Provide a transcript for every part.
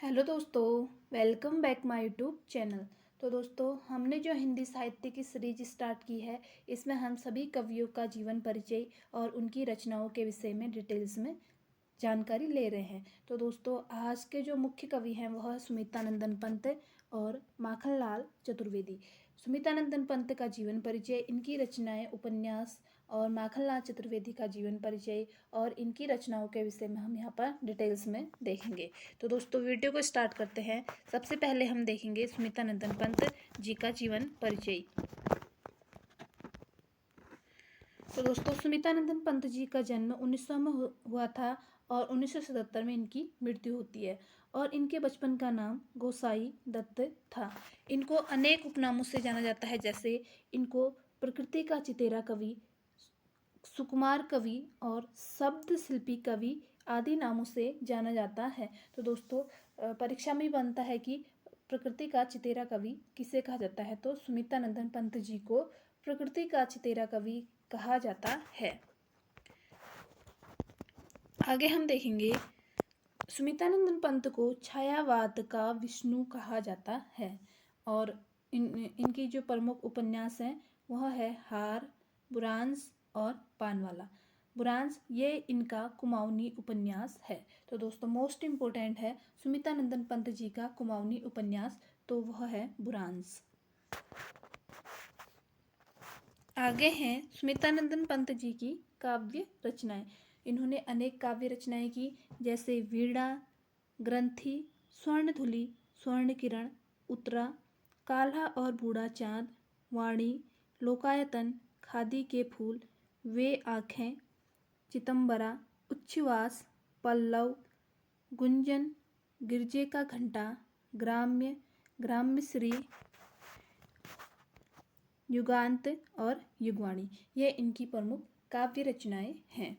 Hello दोस्तों, welcome back my YouTube channel. तो दोस्तों, हमने जो हिंदी साहित्य की सीरीज स्टार्ट की है, इसमें हम सभी कवियों का जीवन परिचय और उनकी रचनाओं के विषय में डिटेल्स में जानकारी ले रहे हैं। तो दोस्तों, आज के जो मुख्य कवि हैं वह सुमित्रानंदन पंत और माखनलाल चतुर्वेदी। सुमित्रानंदन पंत का जीवन परिचय, इनकी रचनाएं, उपन्यास और माखनलाल चतुर्वेदी का जीवन परिचय और इनकी रचनाओं के विषय में हम यहाँ पर डिटेल्स में देखेंगे। तो दोस्तों, वीडियो को स्टार्ट करते हैं। सबसे पहले हम देखेंगे सुमित्रानंदन पंत जी का जीवन परिचय। तो दोस्तों, सुमित्रानंदन पंत जी का जन्म 1900 में हुआ था और 1977 में इनकी मृत्यु होती है। और इनके बचपन का नाम गोसाई दत्त था। इनको अनेक उपनामों से जाना जाता है, जैसे इनको प्रकृति का चितेरा कवि, सुकुमार कवि और शब्द शिल्पी कवि आदि नामों से जाना जाता है। तो दोस्तों, परीक्षा में बनता है कि प्रकृति का चितेरा कवि किसे कहा जाता है, तो सुमित्रानंदन पंत जी को प्रकृति का चितेरा कवि कहा जाता है। आगे हम देखेंगे, सुमित्रानंदन पंत को छायावाद का विष्णु कहा जाता है। और इनकी जो प्रमुख उपन्यास हैं वह है हार, बुरांस और पानवाला। बुरांस ये इनका कुमाऊनी उपन्यास है। तो दोस्तों, मोस्ट इम्पोर्टेंट है सुमित्रानंदन पंत जी का कुमाऊनी उपन्यास, तो वह है बुरांस। आगे हैं सुमित्रानंदन पंत जी की काव्य रचनाएं। इन्होंने अनेक काव्य रचनाएं की, जैसे वीणा, ग्रंथि, स्वर्णधुली, स्वर्ण किरण, उत्तरा, काल्हा और बूढ़ा चांद, वाणी, लोकायतन, खादी के फूल, वे आँखें, चितंबरा, उच्छ्वास, पल्लव, गुंजन, गिरजे का घंटा, ग्राम्य, ग्राम्यश्री, युगांत और युगवाणी, ये इनकी प्रमुख काव्य रचनाएं हैं।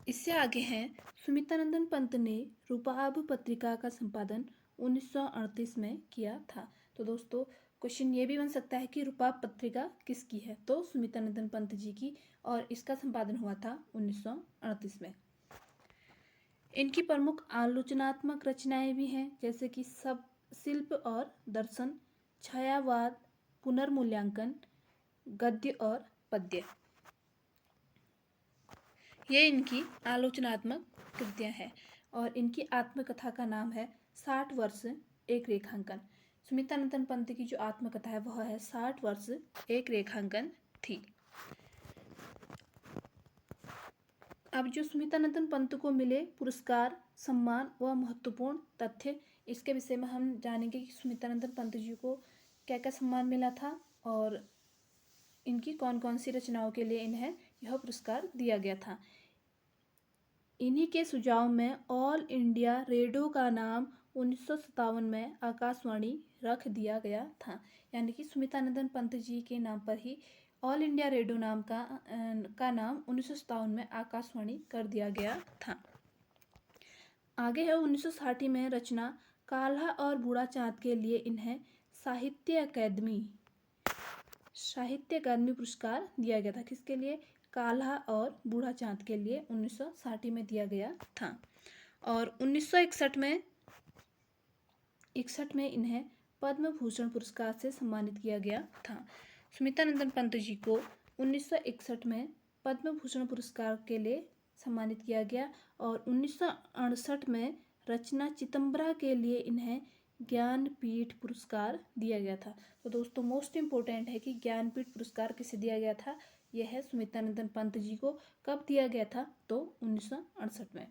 इससे आगे हैं, सुमित्रानंदन पंत ने रूपाभ पत्रिका का संपादन 1938 में किया था। तो दोस्तों, क्वेश्चन ये भी बन सकता है कि रूपाभ पत्रिका किसकी है, तो सुमित्रानंदन पंत जी की, और इसका संपादन हुआ था 1938 में। इनकी प्रमुख आलोचनात्मक रचनाएं भी हैं, जैसे कि सब शिल्प और दर्शन, छायावाद, पुनर्मूल्यांकन, गद्य और पद्य, ये इनकी आलोचनात्मक कृतियां हैं। और इनकी आत्मकथा का नाम है 60 वर्ष एक रेखांकन। सुमित्रानंदन पंत की जो आत्मकथा है वह है 60 वर्ष एक रेखांकन थी। अब जो सुमित्रानंदन पंत को मिले पुरस्कार, सम्मान व महत्वपूर्ण तथ्य, इसके विषय में हम जानेंगे कि सुमित्रानंदन पंत जी को क्या क्या सम्मान मिला था और इनकी कौन कौन सी रचनाओं के लिए इन्हें यह पुरस्कार दिया गया था। इन्हीं के सुझाव में ऑल इंडिया रेडियो का नाम 1957 में आकाशवाणी रख दिया गया था। यानी कि सुमित्रानंदन पंत जी के नाम पर ही ऑल इंडिया रेडियो नाम का नाम 1957 में आकाशवाणी कर दिया गया था। आगे है 1960 में रचना काल्हा और बूढ़ा चांद के लिए इन्हें साहित्य अकादमी पुरस्कार दिया गया था। किसके लिए? काल्हा और बूढ़ा चांद के लिए 1960 में दिया गया था। और 1961 में इन्हें पद्म भूषण पुरस्कार से सम्मानित किया गया था। सुमित्रानंदन पंत जी को 1961 में पद्म भूषण पुरस्कार के लिए सम्मानित किया गया और 1968 में रचना चितंबरा के लिए इन्हें ज्ञानपीठ पुरस्कार दिया गया था। तो दोस्तों, मोस्ट इम्पोर्टेंट है कि ज्ञानपीठ पुरस्कार किसे दिया गया था, यह है सुमित्रानंदन पंत जी को। कब दिया गया था, तो 1968 में।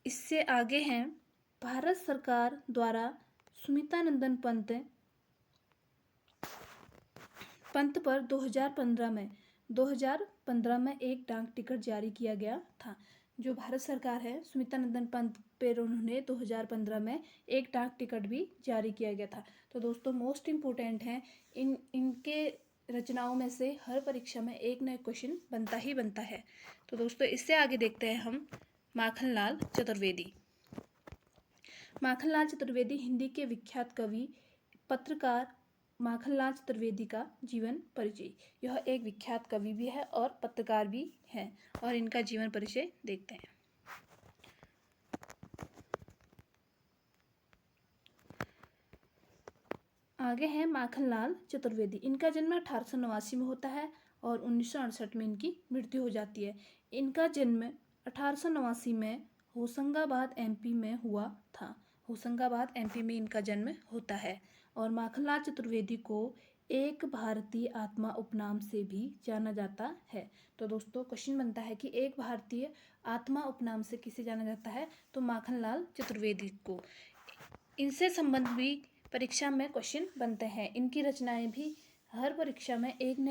इससे आगे हैं, भारत सरकार द्वारा सुमित्रानंदन पंत पर 2015 में एक डाक टिकट जारी किया गया था। जो भारत सरकार है, सुमित्रानंदन पंत पर उन्होंने 2015 में एक डाक टिकट भी जारी किया गया था। तो दोस्तों, मोस्ट इम्पोर्टेंट हैं, इनके रचनाओं में से हर परीक्षा में एक न एक क्वेश्चन बनता ही बनता है। तो दोस्तों, इससे आगे देखते हैं हम माखनलाल चतुर्वेदी। माखनलाल चतुर्वेदी हिंदी के विख्यात कवि, पत्रकार माखनलाल चतुर्वेदी का जीवन परिचय। यह एक विख्यात कवि भी है और पत्रकार भी है, और इनका जीवन परिचय देखते हैं। आगे है माखनलाल चतुर्वेदी। इनका जन्म 1889 में होता है और 1968 में इनकी मृत्यु हो जाती है। इनका जन्म 1889 में होशंगाबाद एमपी में हुआ था। होशंगाबाद एमपी में इनका जन्म होता है। और माखनलाल चतुर्वेदी को एक भारतीय आत्मा उपनाम से भी जाना जाता है। तो दोस्तों क्वेश्चन बनता है कि एक भारतीय आत्मा उपनाम से किसे जाना जाता है, तो माखनलाल चतुर्वेदी को। इनसे संबंध भी परीक्षा में क्वेश्चन बनते हैं। इनकी रचनाएं भी हर परीक्षा में एक न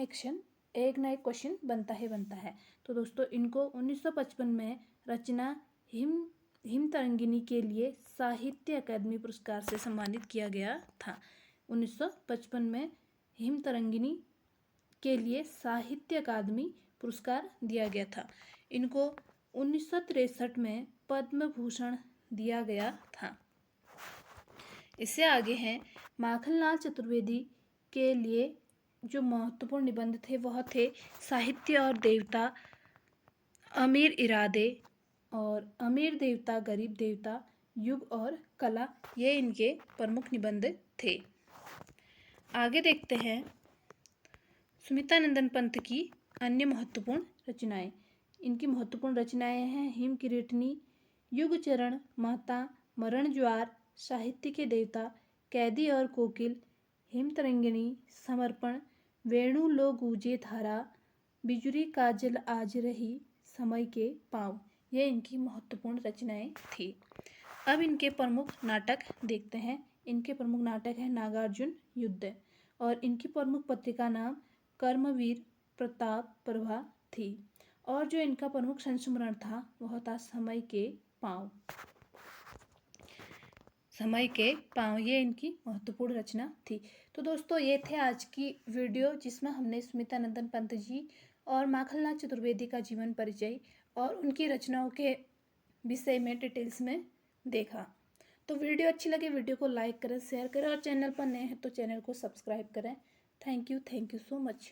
एक क्वेश्चन बनता है। तो दोस्तों इनको 1955 में रचना हिम तरंगिनी के लिए साहित्य अकादमी पुरस्कार से सम्मानित किया गया था। 1955 में हिम तरंगिनी के लिए साहित्य अकादमी पुरस्कार दिया गया था। इनको 1963 में पद्म भूषण दिया गया था। इससे आगे हैं माखनलाल चतुर्वेदी के लिए जो महत्वपूर्ण निबंध थे वह थे साहित्य और देवता, अमीर इरादे और अमीर देवता गरीब देवता, युग और कला। ये इनके प्रमुख निबंध थे। आगे देखते हैं सुमितानंदन पंत की अन्य महत्वपूर्ण रचनाएं। इनकी महत्वपूर्ण रचनाएं हैं हिम किरीटनी, युग चरण महता, मरण ज्वार, साहित्य के देवता, कैदी और कोकिल, हिम तरंगिणी, समर्पण, वेणु लो गूंजे धारा, बिजुरी का जल आज रही, समय के पाँव। ये इनकी महत्वपूर्ण रचनाएं थी। अब इनके प्रमुख नाटक देखते हैं। इनके प्रमुख नाटक है नागार्जुन युद्ध और इनकी प्रमुख पत्रिका नाम कर्मवीर प्रताप प्रभा थी। और जो इनका प्रमुख संस्मरण था वह था समय के पाँव। समय के पाँव ये इनकी महत्वपूर्ण रचना थी। तो दोस्तों ये थे आज की वीडियो जिसमें हमने सुमितानंदन पंत जी और माखनलाल चतुर्वेदी का जीवन परिचय और उनकी रचनाओं के विषय में डिटेल्स में देखा। तो वीडियो अच्छी लगे वीडियो को लाइक करें, शेयर करें और चैनल पर नए हैं तो चैनल को सब्सक्राइब करें। Thank you so much.